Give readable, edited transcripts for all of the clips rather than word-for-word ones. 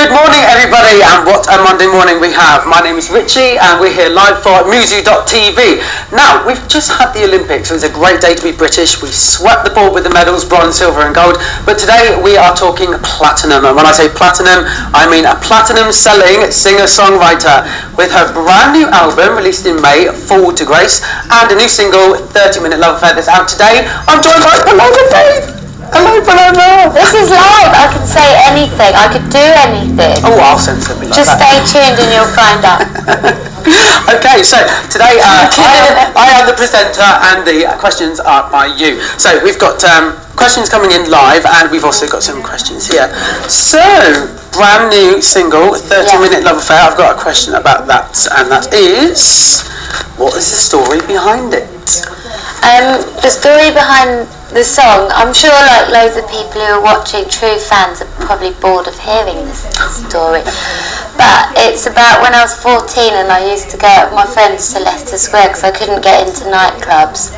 Good morning, everybody, and what a Monday morning we have. My name is Richie, and we're here live for Muzu.tv. Now, we've just had the Olympics, so it's a great day to be British. We swept the board with the medals, bronze, silver, and gold. But today we are talking platinum, and when I say platinum, I mean a platinum-selling singer-songwriter with her brand new album released in May, Fall to Grace, and a new single, 30-Minute Love Affair, that's out today. I'm joined by Paloma. Hello, Paloma! This is live. I can say anything. I could do anything. Oh, I'll censor me like Just that. stay tuned and you'll find out. Okay, so today I am the presenter and the questions are by you. So we've got questions coming in live and we've also got some questions here. So, brand new single, 30-Minute Love Affair. I've got a question about that, and that is, what is the story behind it? The story behind the song, I'm sure like loads of people who are watching, true fans, are probably bored of hearing this story, but it's about when I was 14 and I used to go out with my friends to Leicester Square because I couldn't get into nightclubs,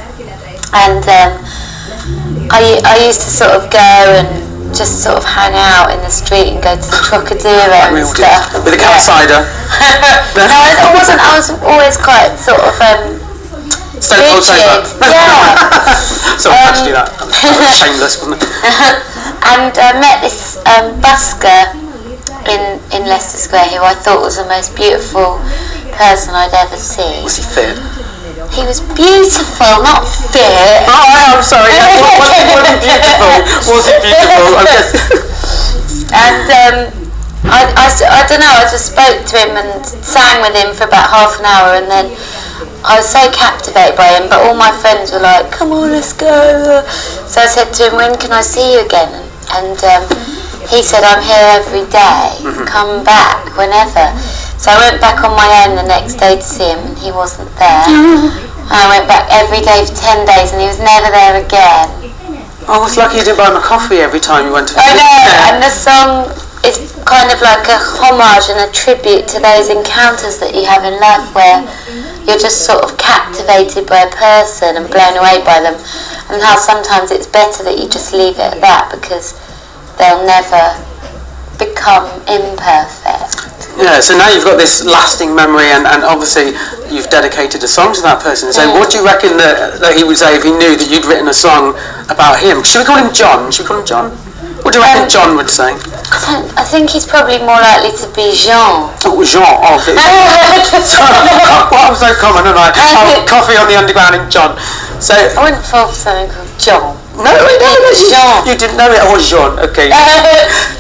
and I used to sort of go and just sort of hang out in the street and go to the Trocadero and stuff. With a cat cider? No, I wasn't. I was always quite sort of rigid. Yeah. So I had to do that. Shameless, wasn't it? And I met this busker in Leicester Square who I thought was the most beautiful person I'd ever seen. Was he fit? He was beautiful, not fit. Oh, I'm sorry. Wasn't beautiful. Wasn't beautiful. And I don't know. I just spoke to him and sang with him for about half an hour, and then I was so captivated by him. But all my friends were like, "Come on, let's go." So I said to him, "When can I see you again?" And he said, "I'm here every day. Come back whenever." So I went back on my own the next day to see him, and he wasn't there. And I went back every day for 10 days, and he was never there again. Oh, it's lucky you didn't buy him a coffee every time you went to visit. I know, and the song is kind of like a homage and a tribute to those encounters that you have in life where you're just sort of captivated by a person and blown away by them, and how sometimes it's better that you just leave it at that because they'll never become imperfect. Yeah, so now you've got this lasting memory, and obviously you've dedicated a song to that person. So what do you reckon that he would say if he knew that you'd written a song about him? Should we call him John? Should we call him John? What do you reckon John would say? I think he's probably more likely to be Jean. Oh, Jean. Oh, well, I'm so common, aren't I? Coffee on the underground in John. So I wouldn't fall for something called John. No, Jean. You didn't know it. Oh, Jean. Okay.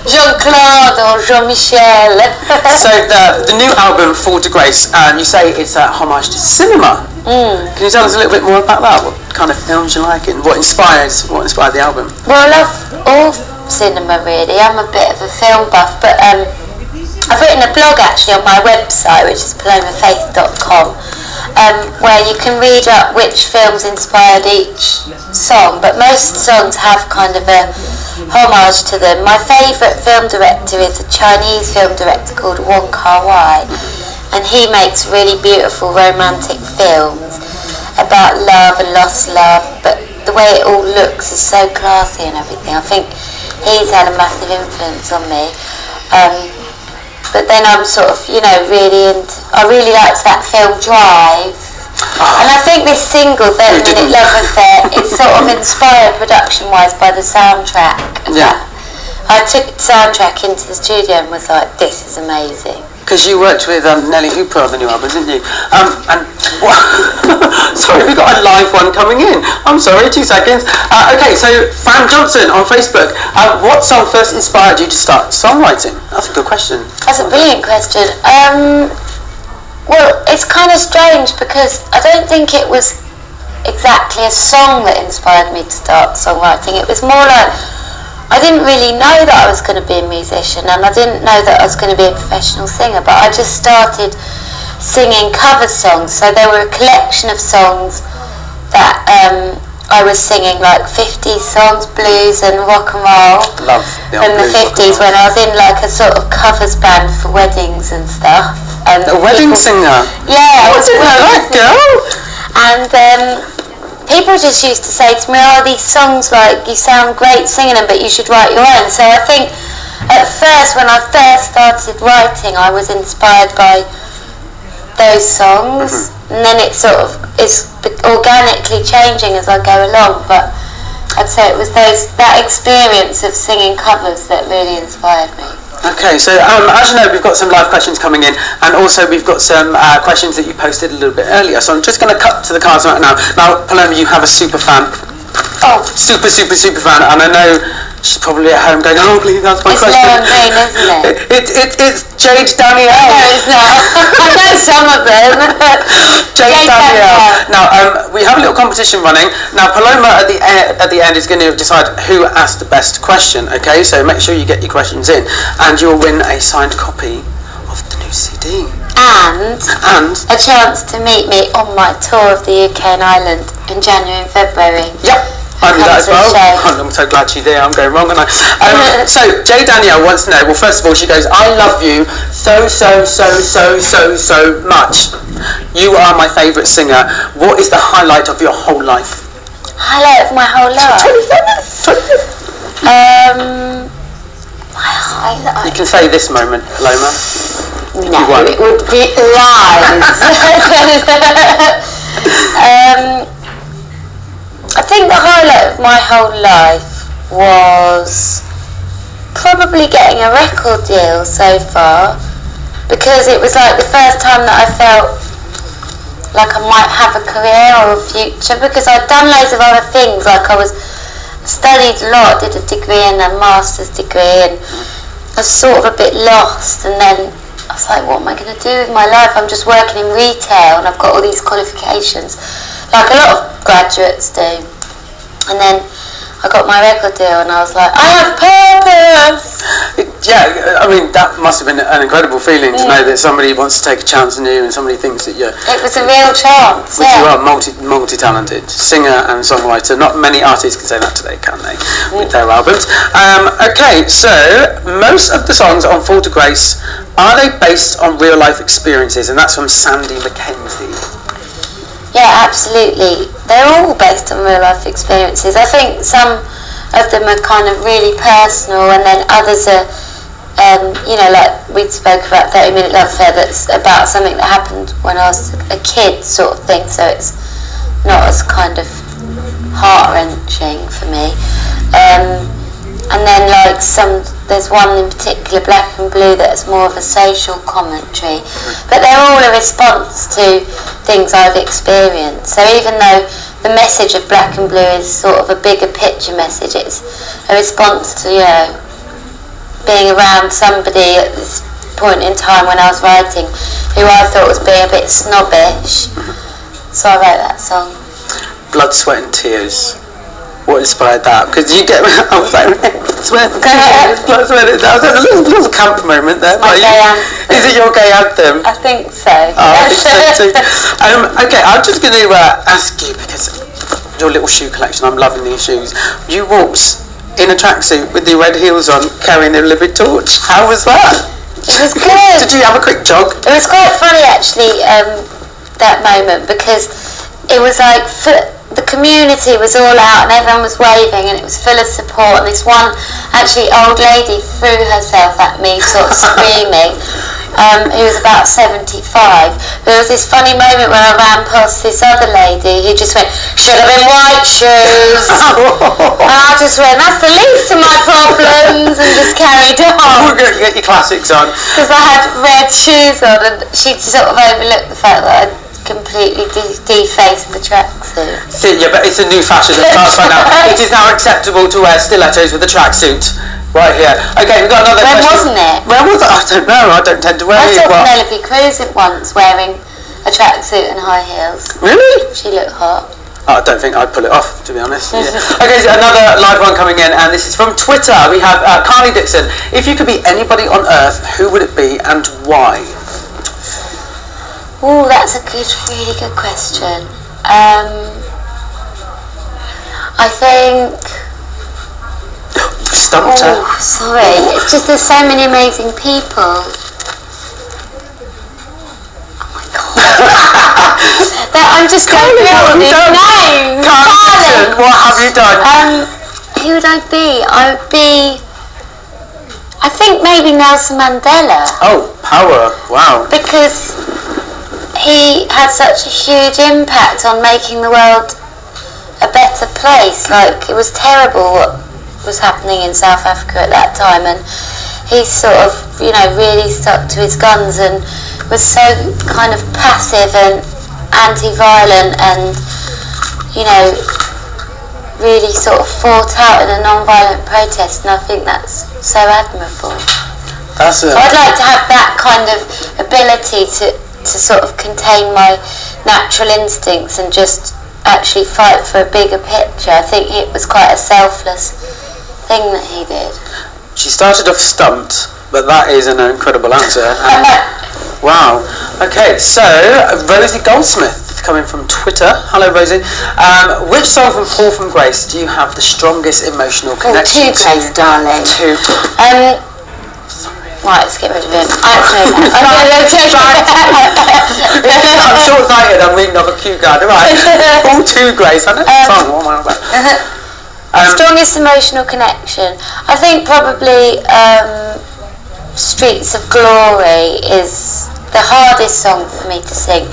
Jean-Claude or Jean-Michel. So the new album, Fall to Grace, you say it's a homage to cinema. Can you tell us a little bit more about that? What kind of films you like and what inspired the album? Well, I love all cinema really. I'm a bit of a film buff, but I've written a blog actually on my website, which is palomafaith.com, where you can read up which films inspired each song, but most songs have kind of a homage to them. My favourite film director is a Chinese film director called Wong Kar-wai, and he makes really beautiful romantic films about love and lost love, but the way it all looks is so classy and everything. I think he's had a massive influence on me. But then I'm sort of, I really liked that film Drive. And I think this single, 30-Minute Love Affair, is sort of inspired production-wise by the soundtrack. Yeah. I took the soundtrack into the studio and was like, this is amazing. Because you worked with Nelly Hooper on the new album, didn't you? Sorry, we've got a live one coming in. I'm sorry, 2 seconds. Okay, so Fran Johnson on Facebook. What song first inspired you to start songwriting? That's a good question. That's a brilliant question. Well, it's kind of strange because I don't think it was exactly a song that inspired me to start songwriting. It was more like I didn't really know that I was going to be a musician, and I didn't know that I was going to be a professional singer, but I just started singing cover songs. So there were a collection of songs that I was singing, like 50s songs, blues and rock and roll. Love from the 50s, when I was in like a sort of covers band for weddings and stuff. And a wedding singer? Yeah. I didn't know that, girl. And people just used to say to me, "Oh, these songs, like, you sound great singing them, but you should write your own." So I think at first, when I first started writing, I was inspired by those songs, and then it sort of is organically changing as I go along. But I'd say it was that experience of singing covers that really inspired me. Okay, so as you know, we've got some live questions coming in, and also we've got some questions that you posted a little bit earlier. So I'm just going to cut to the cards right now. Now, Paloma, you have a super fan. Oh, super fan, and I know she's probably at home going, "Oh, please, that's my question." It's Lauren Green, isn't it? It's Jade Danielle. No, it's not. I know some of them. Jade Danielle. Now, we have a little competition running. Now, Paloma at the end is going to decide who asked the best question. Okay, so make sure you get your questions in, and you'll win a signed copy of the new CD. And a chance to meet me on my tour of the UK and Ireland in January and February. Yep. I do that as well. I'm so glad she's there. I'm going wrong, and so Jay Danielle wants to know. Well, first of all, she goes, "I love you so much. You are my favourite singer. What is the highlight of your whole life?" Highlight of my whole life. My highlight. You can say this moment, Paloma. No, it would be lies. I think the highlight of my whole life was probably getting a record deal so far, because it was like the first time that I felt like I might have a career or a future, because I'd done loads of other things, like I studied a lot, did a degree and a master's degree, and I was sort of a bit lost, and then I was like, what am I going to do with my life? I'm just working in retail and I've got all these qualifications, like a lot of graduates do. And then I got my record deal and I was like, I have purpose! Yeah, I mean, that must have been an incredible feeling to know that somebody wants to take a chance on you and somebody thinks that you're... It was a real chance, you are multi-talented, singer and songwriter. Not many artists can say that today, can they, with their albums. Okay, so most of the songs on Fall to Grace, are they based on real life experiences? And that's from Sandy McKenzie. Yeah, absolutely. They're all based on real life experiences. I think some of them are kind of really personal, and then others are, you know, like we spoke about 30-Minute Love Affair, that's about something that happened when I was a kid, sort of thing, so it's not as kind of heart-wrenching for me. And then like there's one in particular, Black and Blue, that's more of a social commentary, but they're all a response to things I've experienced. So even though the message of Black and Blue is sort of a bigger picture message, it's a response to, you know, being around somebody at this point in time when I was writing who I thought was being a bit snobbish, so I wrote that song. Blood, Sweat and Tears. What inspired that? Because you get, I was like, sweat, blood, sweat. That was a little camp moment there. My gay anthem. Is it your gay anthem? I think so. Oh, I think so too. Okay, I'm just going to ask you, because your little shoe collection, I'm loving these shoes. You walked in a tracksuit with the red heels on, carrying a livid torch. How was that? It was good. Did you have a quick jog? It was quite funny actually, that moment, because it was like the community was all out and everyone was waving and it was full of support, and this one actually old lady threw herself at me sort of screaming, who was about 75. There was this funny moment when I ran past this other lady who just went, should have been white shoes. And I just went, that's the least of my problems, and just carried on. We're going to get your classics on. Because I had red shoes on, and she sort of overlooked the fact that I'd completely defaced the tracksuit. Yeah, but it's a new fashion that starts right now. It is now acceptable to wear stilettos with a tracksuit. Right here. Okay, we've got another question. When wasn't it? When was it? I don't know. I don't tend to wear it. I saw Penelope Cruz once wearing a tracksuit and high heels. Really? She looked hot. Oh, I don't think I'd pull it off, to be honest. Yeah. Okay, so another live one coming in, and this is from Twitter. We have Carly Dixon. If you could be anybody on earth, who would it be and why? Oh, that's a really good question. I think... Stumped her. Oh, sorry. It's just there's so many amazing people. Oh my God. I'm just going through all these names. Carly, what have you done? Who would I be? I I think maybe Nelson Mandela. Oh, power! Wow. Because he had such a huge impact on making the world a better place. Like, it was terrible what was happening in South Africa at that time, and he sort of, you know, really stuck to his guns and was so kind of passive and anti-violent, and, you know, really sort of fought out in a non-violent protest, and I think that's so admirable. So I'd like to have that kind of ability to sort of contain my natural instincts and just actually fight for a bigger picture. I think it was quite a selfless thing that he did. She started off stumped, but that is an incredible answer. Wow. Okay, so Rosie Goldsmith coming from Twitter. Hello, Rosie. Which song from Fall from Grace do you have the strongest emotional connection to? Grace, darling. To. Right, let's get rid of him. I'm short-sighted. I'm reading off a cue card. Right. All to Grace. I know the song. What am I about? Strongest emotional connection. I think probably Streets of Glory is the hardest song for me to sing,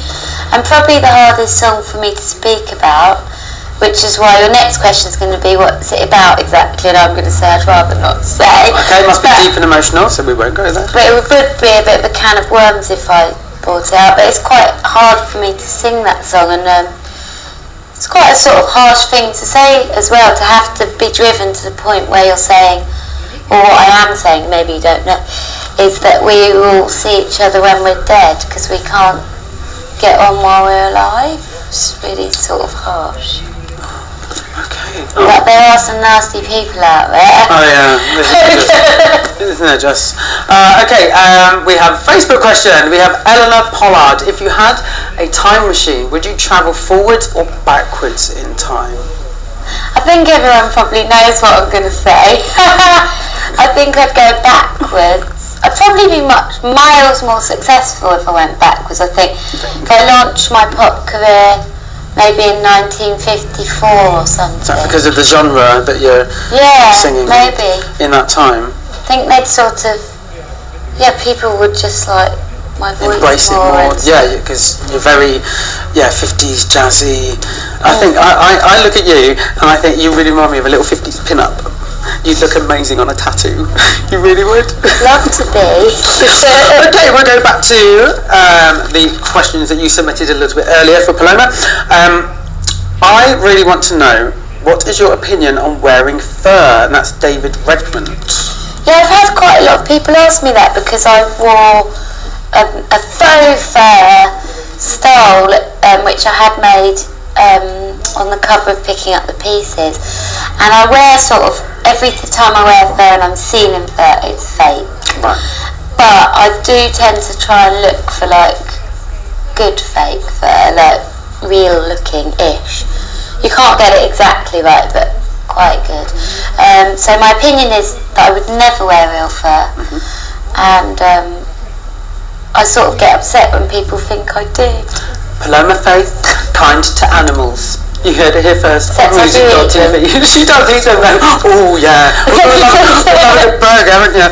and probably the hardest song for me to speak about, which is why your next question is going to be, what's it about exactly, and I'm going to say I'd rather not say. Okay, must be deep and emotional, so we won't go there. But it would be a bit of a can of worms if I brought it out, but it's quite hard for me to sing that song, and it's quite a sort of harsh thing to say as well, to have to be driven to the point where you're saying, or what I am saying, maybe you don't know, is that we will see each other when we're dead, because we can't get on while we're alive. It's really sort of harsh. Okay. But there are some nasty people out there. Oh yeah, isn't it just? Okay, we have a Facebook question. We have Eleanor Pollard. If you had a time machine, would you travel forwards or backwards in time? I think everyone probably knows what I'm going to say. I think I'd go backwards. I'd probably be miles more successful if I went backwards. I think if I launched my pop career maybe in 1954 or something. Is that because of the genre that you're singing maybe in that time? I think they'd sort of, people would just like my voice embrace it more. Yeah, because you're very, 50s jazzy. I think I look at you and I think you really remind me of a little 50s pin-up. You'd look amazing on a tattoo. You really would. Love to be. Okay, we'll go back to the questions that you submitted a little bit earlier for Paloma. I really want to know, what is your opinion on wearing fur? And that's David Redmond. Yeah, I've had quite a lot of people ask me that, because I wore a faux fur stole, which I had made on the cover of Picking Up the Pieces, and I wear sort of, every time I wear fur and I'm seen in fur, it's fake. Right. But I do tend to try and look for like good fake fur, like real looking ish. You can't get it exactly right, but quite good. So my opinion is that I would never wear real fur, and I sort of get upset when people think I do. Paloma Faith, kind to animals. You heard it here first. Music.tv. She does eat them then. Oh yeah. We'll a burger, haven't you?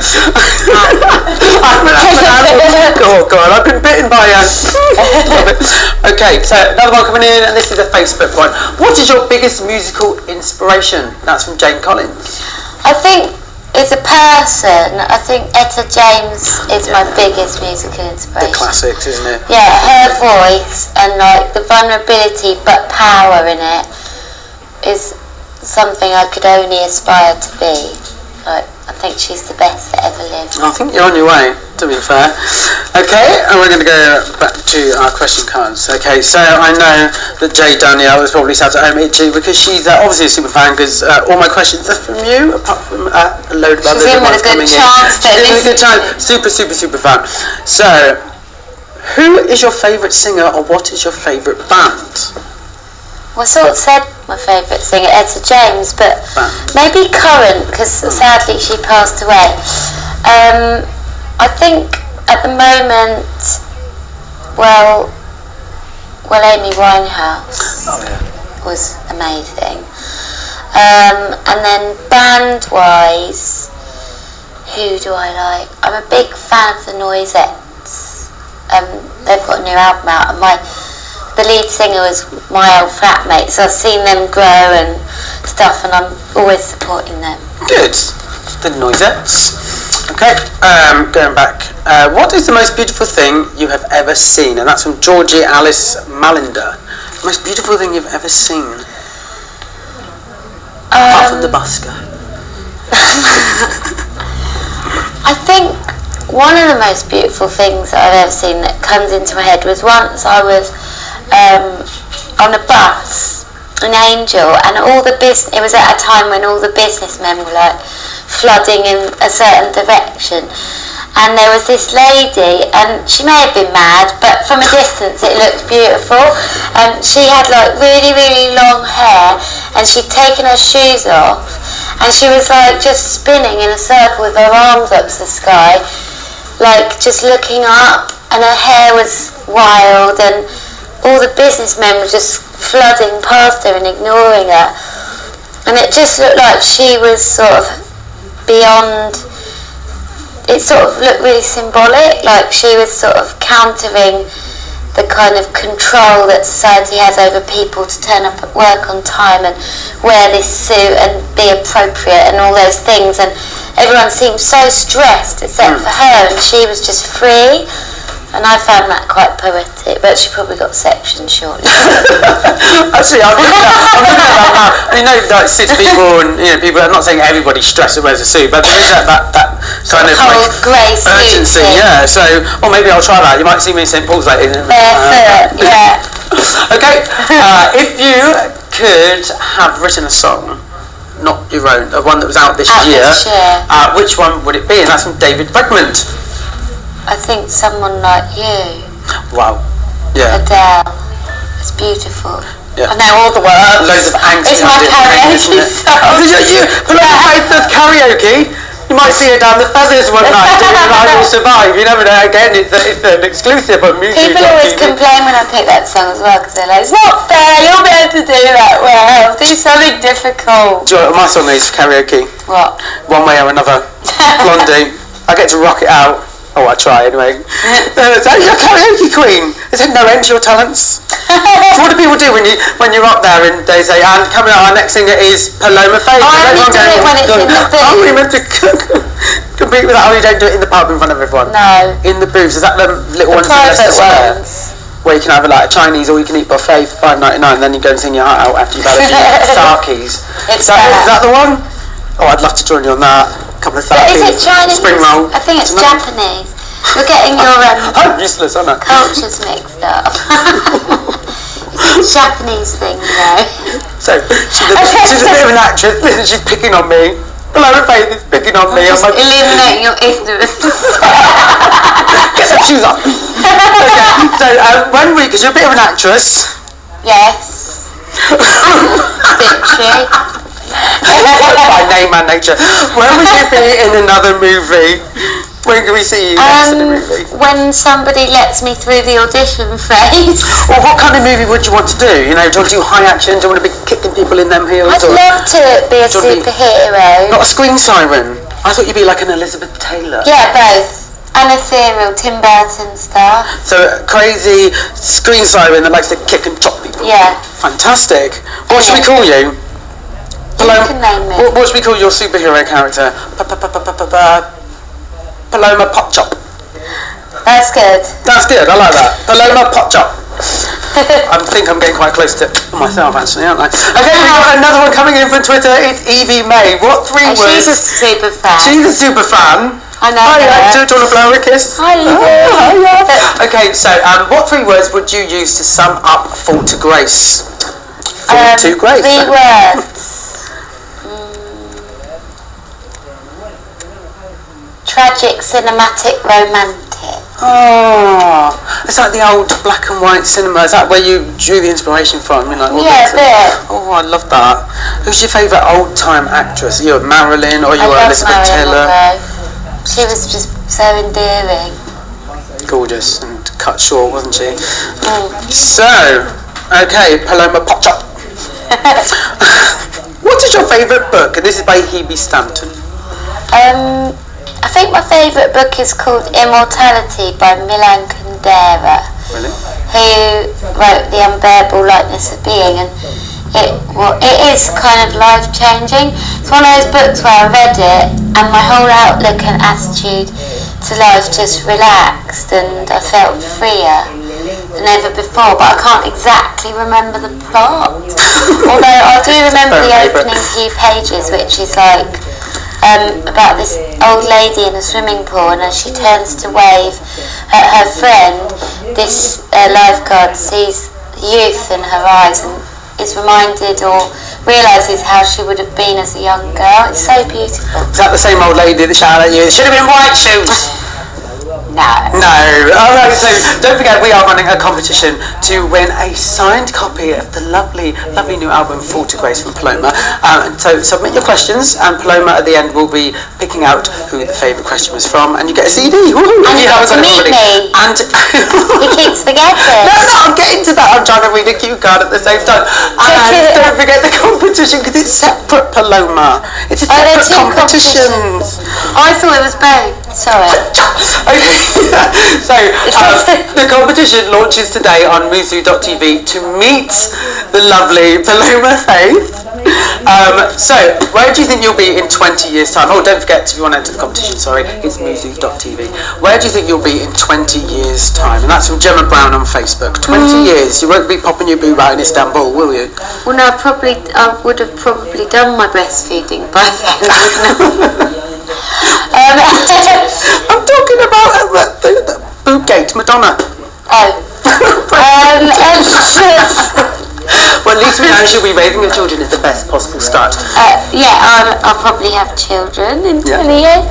I'm an animal. Oh God, I've been bitten by a... Okay, so another one coming in, and this is a Facebook one. What is your biggest musical inspiration? That's from Jane Collins. I think it's a person. I think Etta James is my biggest musical inspiration. The classics, isn't it? Yeah, her voice and like the vulnerability but power in it is something I could only aspire to be. Like, I think she's the best that ever lived. I think you're on your way, to be fair. Okay, and we're going to go back to our question cards. Okay, so I know that Jay Danielle is probably sat at home itchy, because she's obviously a super fan, because all my questions are from you, apart from a load of other ones coming in. She's in with a good chance. Super fan. So, who is your favourite singer, or what is your favourite band? Well, I sort of said my favourite singer, Etta James, but maybe current, because sadly she passed away. I think at the moment, well, Amy Winehouse was amazing. And then band-wise, who do I like? I'm a big fan of the Noisettes. They've got a new album out, and the lead singer was my old flatmate, so I've seen them grow and stuff, and I'm always supporting them. Good. The Noisettes. Okay, going back. What is the most beautiful thing you have ever seen? And that's from Georgie Alice Malinder. The most beautiful thing you've ever seen? Apart from the busker. I think one of the most beautiful things that I've ever seen that comes into my head was once I was on a bus in Angel, and it was at a time when all the businessmen were like flooding in a certain direction, and there was this lady, and she may have been mad, but from a distance it looked beautiful. She had like really, really long hair, and she'd taken her shoes off, and she was like just spinning in a circle with her arms up to the sky, like just looking up, and her hair was wild, and all the businessmen were just flooding past her and ignoring her, and it just looked like she was sort of beyond. It sort of looked really symbolic, like she was sort of countering the kind of control that society has over people to turn up at work on time and wear this suit and be appropriate and all those things, and everyone seemed so stressed except for her, and she was just free. And I found that quite poetic, but she probably got sectioned shortly. Actually, I'm thinking about that. You know, like city people and people. I'm not saying everybody stresses and wears a suit, but there is that kind of whole like grey suit urgency. thing. Yeah. So, or maybe I'll try that. You might see me in St Paul's later. Barefoot, yeah. Okay. If you could have written a song, not your own, one that was out this year, which one would it be? And that's from David Redmond. I think someone like you. Wow. Yeah. Adele. It's beautiful. Yeah. I know all the words. Loads of angst. It's my karaoke song. The karaoke. You might see her down the feathers one night doing I Will Survive. You never know. Again, it's an exclusive on Muzu. People always complain when I pick that song as well, because they're like, it's not fair, you'll be able to do that well. Do something difficult. Do you know what my song is? Karaoke. What? One Way or Another. Blondie. I get to rock it out. Oh, I try anyway. You're a karaoke queen. Is there no end to your talents? So what do people do when you're up there and they say, and coming out, our next singer is Paloma Faith? I only do it when it's in the booth. Oh, you meant to compete with that? Oh, you don't do it in the pub in front of everyone? No. In the booths? Is that the little ones? Private ones. Where you can have like a Chinese all-you-can-eat buffet for $5.99, then you go and sing your heart out after you've had a few Sarkies. Is that the one? Oh, I'd love to join you on that. A couple of Sarkies. Is it Chinese? Spring roll. I think it's Japanese. You're getting your I'm useless, aren't I? cultures mixed up. It's a Japanese thing, you know. So she's a bit of an actress. Listen, she's picking on me. Paloma Faith is picking on me. Just eliminating your ignorance. Get some shoes on. Okay, so because you're a bit of an actress. Yes. Bitchy. By name and nature. When would you be in another movie? When can we see you next in a movie? When somebody lets me through the audition phase. Well, what kind of movie would you want to do? You know, do you want to do high action? Do you want to be kicking people in them heels? I'd love to be a superhero. Not a screen siren. I thought you'd be like an Elizabeth Taylor. Yeah, both. And ethereal, Tim Burton stuff. So crazy screen siren that likes to kick and chop people. Yeah. Fantastic. What should we call you? You can name me. What should we call your superhero character? Paloma Pop Chop. That's good. That's good, I like that. Paloma Pop Chop. I think I'm getting quite close to myself actually, aren't I? Okay, we've got another one coming in from Twitter. It's Evie May. What three words? She's a super fan. She's a super fan. I know. Hi, do you want to blow her a kiss? Hi, hi. Okay, so what three words would you use to sum up Fall to Grace? Fall to Grace. 3 words. Tragic, cinematic, romantic. Oh, it's like the old black and white cinema. Is that where you drew the inspiration from? You know, yeah, a bit. Oh, I love that. Who's your favourite old-time actress? Are you a Marilyn or you were Elizabeth Taylor? She was just so endearing. Gorgeous and cut short, wasn't she? So, okay, Paloma Pop Chop. What is your favourite book? And this is by Hebe Stanton. A think my favourite book is called Immortality by Milan Kundera, Really? who wrote The Unbearable Lightness of Being, and it is kind of life-changing. It's one of those books where I read it and my whole outlook and attitude to life just relaxed, and I felt freer than ever before, but I can't exactly remember the plot. Although I do remember the opening few pages, which is like about this old lady in a swimming pool, and as she turns to wave at her friend, this lifeguard sees youth in her eyes and is reminded or realises how she would have been as a young girl. It's so beautiful. Is that the same old lady that shouted at you? It should have been white shoes. No. No. Alright, so don't forget we are running a competition to win a signed copy of the lovely new album Fall to Grace from Paloma. And so submit your questions, and Paloma at the end will be picking out who the favourite question was from, and you get a CD. Woo-hoo. And you have to meet me. And he keeps forgetting. No, I'm getting to that. I'm trying to read a cue card at the same time. And don't forget the competition, because it's separate, Paloma. It's a separate competition. I thought it was both. Sorry. Okay. So the competition launches today on Muzu.tv to meet the lovely Paloma Faith. So where do you think you'll be in 20 years time? Oh, don't forget, if you want to enter the competition, sorry, it's Muzu.tv. Where do you think you'll be in 20 years time? And that's from Gemma Brown on Facebook. 20 years, you won't be popping your boob out in Istanbul, will you? Well, no, I would have probably done my breastfeeding by then. I'm talking about the boob gate, Madonna. Oh. Well, at least we know she'll be raising her children at the best possible start. I'll probably have children in 20 years,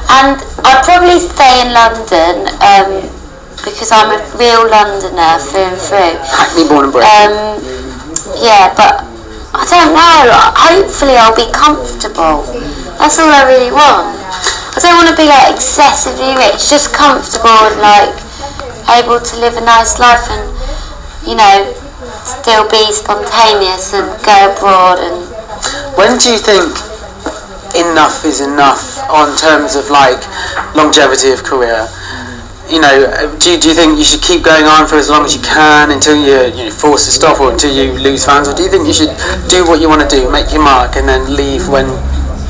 and I'll probably stay in London because I'm a real Londoner through and through. Hackney born and bred. Yeah, but I don't know. Hopefully, I'll be comfortable. That's all I really want. I don't want to be like excessively rich, just comfortable and like able to live a nice life and, you know, still be spontaneous and go abroad. And when do you think enough is enough on terms of like longevity of career? You know, do you think you should keep going on for as long as you can until you're forced to stop, or until you lose fans, or do you think you should do what you want to do, make your mark, and then leave when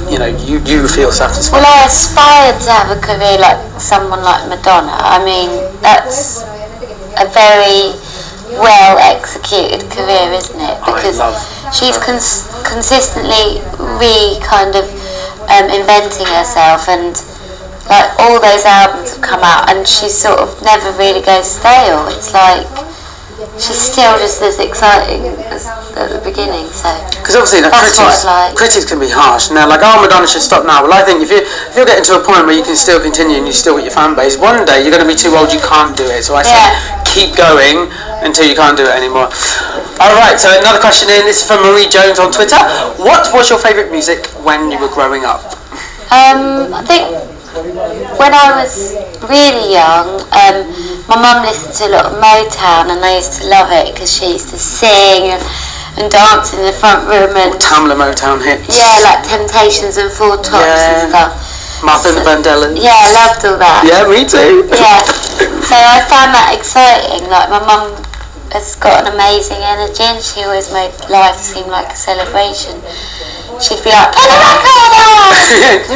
you feel satisfied? Well, I aspire to have a career like someone like Madonna. I mean, that's a very well executed career, isn't it? Because she's consistently inventing herself, and like all those albums have come out and she sort of never really goes stale. It's like she's still just as exciting as at the beginning. So because obviously critics can be harsh, and they're like, oh, Madonna should stop now. Well, I think if you're getting to a point where you can still continue and you still get your fan base, one day you're going to be too old, you can't do it. So I say keep going until you can't do it anymore. Alright, so another question in, this is from Marie Jones on Twitter. What was your favourite music when you were growing up? I think when I was really young, my mum listened to a lot of Motown, and I used to love it because she used to sing and dance in the front room. And Tamla Motown hits. Yeah, like Temptations and Four Tops and stuff. Martha and the Vandellas. Yeah, I loved all that. Yeah, me too. Yeah, so I found that exciting. Like, my mum has got an amazing energy, and she always made life seem like a celebration. She'd be like, "Put the record on!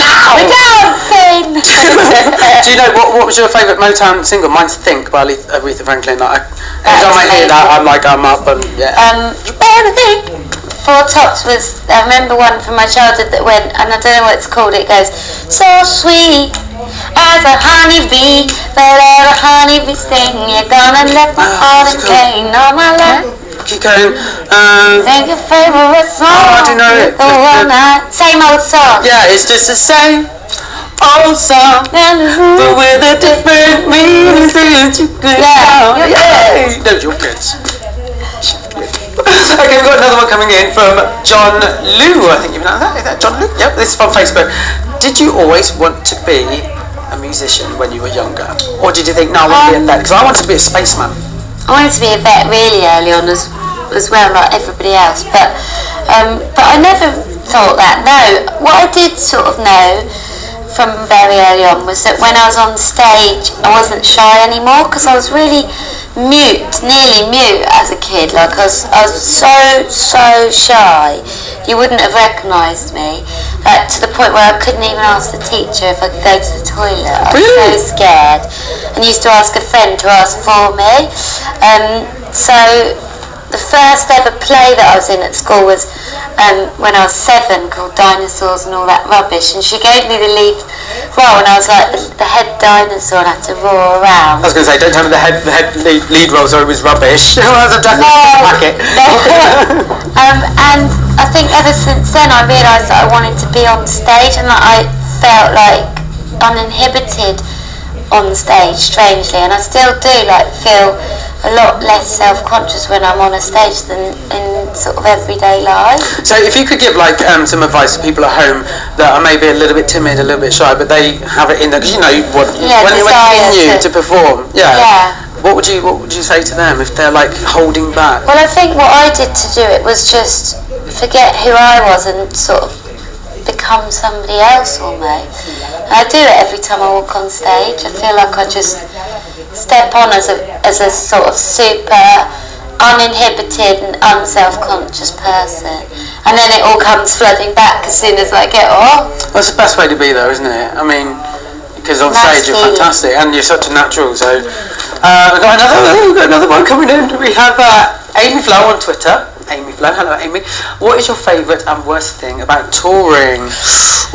Now we're dancing!" Do you know what was your favourite Motown single? Mine's "Think" by Aretha Franklin. Like, every time I hear that, I'm up and you better think. Four Tops was, I remember one from my childhood that went, and I don't know what it's called. It goes, so sweet as a honeybee, but a honeybee sting. You're gonna let my heart and cane all my life. Keep going. Think your favourite song. Oh, I do know it. Same old song. Yeah, it's just the same old song, but with a different meaning. Yeah. No, you're good. Okay, we've got another one coming in from John Lou. I think you've announced that. Is that John Lou? Yep, this is from Facebook. Did you always want to be a musician when you were younger, or did you think, no, I want to be a vet? Because I wanted to be a spaceman. I wanted to be a vet really early on as well, like everybody else, but I never thought that. No, what I did sort of know from very early on was that when I was on stage, I wasn't shy anymore because I was really nearly mute as a kid. Like I was so shy. You wouldn't have recognised me. Like to the point where I couldn't even ask the teacher if I could go to the toilet. I was so scared, and used to ask a friend to ask for me. So the first ever play that I was in at school was when I was 7, called Dinosaurs and All That Rubbish, and she gave me the lead role, and I was like the head dinosaur and had to roar around. I was going to say, don't tell me the head lead roles are always rubbish. I was a packet. And I think ever since then I realised that I wanted to be on stage, and that I felt like uninhibited on stage, strangely, and I still do feel a lot less self-conscious when I'm on a stage than in sort of everyday life. So if you could give some advice to people at home that are maybe a little bit timid, a little bit shy, but they have it in there, because when you to perform, what would you say to them if they're holding back? Well, I think what I did to do it was just forget who I was and sort of become somebody else almost. And I do it every time I walk on stage. I feel like I just step on as a sort of super uninhibited and unself-conscious person, and then it all comes flooding back as soon as I get off. Well, it's the best way to be though, isn't it? I mean, because on stage you're fantastic and you're such a natural. So we've got another one coming in. We have Amy Flo on Twitter. Amy Flo, hello Amy. What is your favourite and worst thing about touring?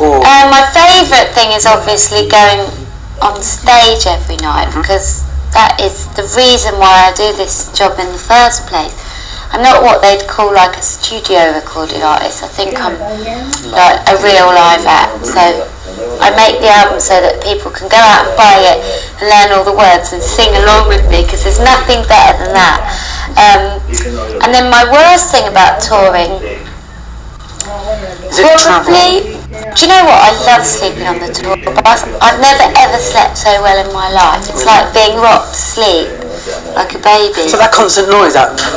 My favourite thing is obviously going on stage every night, because that is the reason why I do this job in the first place. I'm not what they'd call a studio recording artist. I think I'm a real live act. So I make the album so that people can go out and buy it and learn all the words and sing along with me, because there's nothing better than that. And then my worst thing about touring, probably, do you know what? I love sleeping on the tour bus. I've never ever slept so well in my life. It's like being rocked to sleep like a baby. So that constant noise, I used to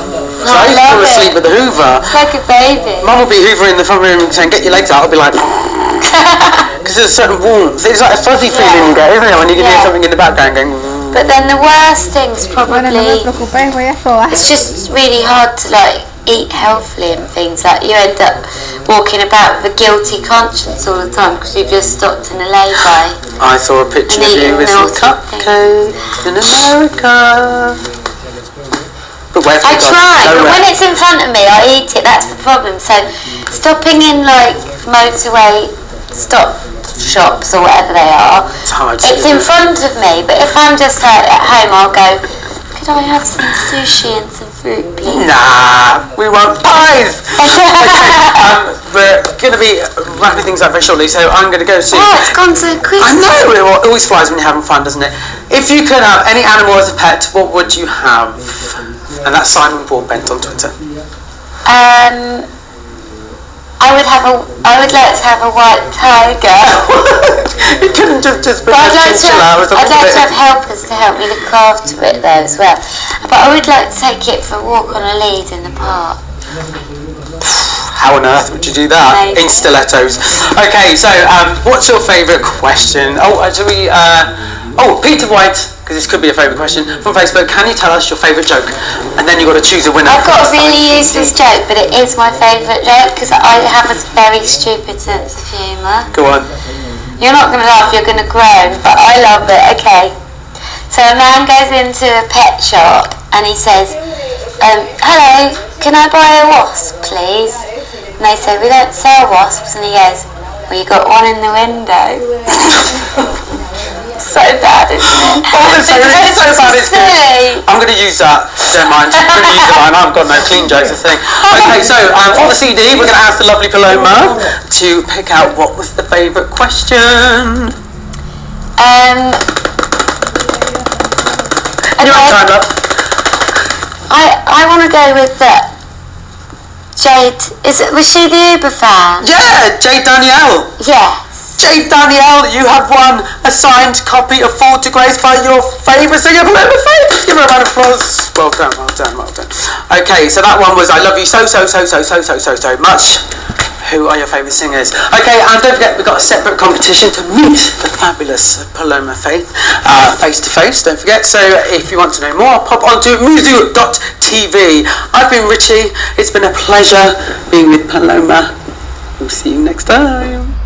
fall asleep with the Hoover. It's like a baby. Mum will be hoovering in the front room saying, "Get your legs out." I'll be like, because there's a certain warmth. It's like a fuzzy feeling you get, isn't it, when you can hear something in the background going. But then the worst thing's probably, it's just really hard to eat healthily and things. You end up walking about with a guilty conscience all the time because you've just stopped in a lay-by. I saw a picture of you with some cupcakes in America. But I try, but when it's in front of me, I eat it. That's the problem. So stopping in motorway stop shops or whatever they are, it's in front of me. But if I'm just at home, I'll go, could I have some sushi and some fruit, please? Nah, we want pies. We're going to be wrapping things up very shortly, so I'm going to go soon. Oh, it's gone so quick. I know, it always flies when you're having fun, doesn't it? If you could have any animal as a pet, what would you have? And that's Simon Broadbent on Twitter. I would like to have a white tiger. You couldn't just put I'd like to have helpers to help me look after it though as well. But I would like to take it for a walk on a lead in the park. How on earth would you do that? Amazing. In stilettos. Okay, so what's your favourite question? Peter White, because this could be a favourite question, from Facebook, can you tell us your favourite joke? And then you've got to choose a winner. I've got a really useless joke, but it is my favourite joke because I have a very stupid sense of humour. Go on. You're not going to laugh, you're going to groan, but I love it. Okay. So a man goes into a pet shop and he says, hello, can I buy a wasp, please? And they say, we don't sell wasps. And he goes, well, you got one in the window. So bad, isn't it? So bad, it's good. I'm going to use that. Don't mind. I'm going to use it. I've got no clean jokes, I think. Okay, so for the CD, we're going to ask the lovely Paloma to pick out what was the favourite question. I want to go with Jade. Was she the Uber fan? Yeah, Jade Danielle. Yes. Jade Danielle, you have won a signed copy of Fall to Grace by your favourite singer, Paloma Faith. Let's give her a round of applause. Well done. Okay, so that one was I love you so much. who are your favourite singers. Okay, and don't forget we've got a separate competition to meet the fabulous Paloma Faith face to face, don't forget. So if you want to know more, pop onto Muzu.tv. I've been Richie, it's been a pleasure being with Paloma. We'll see you next time.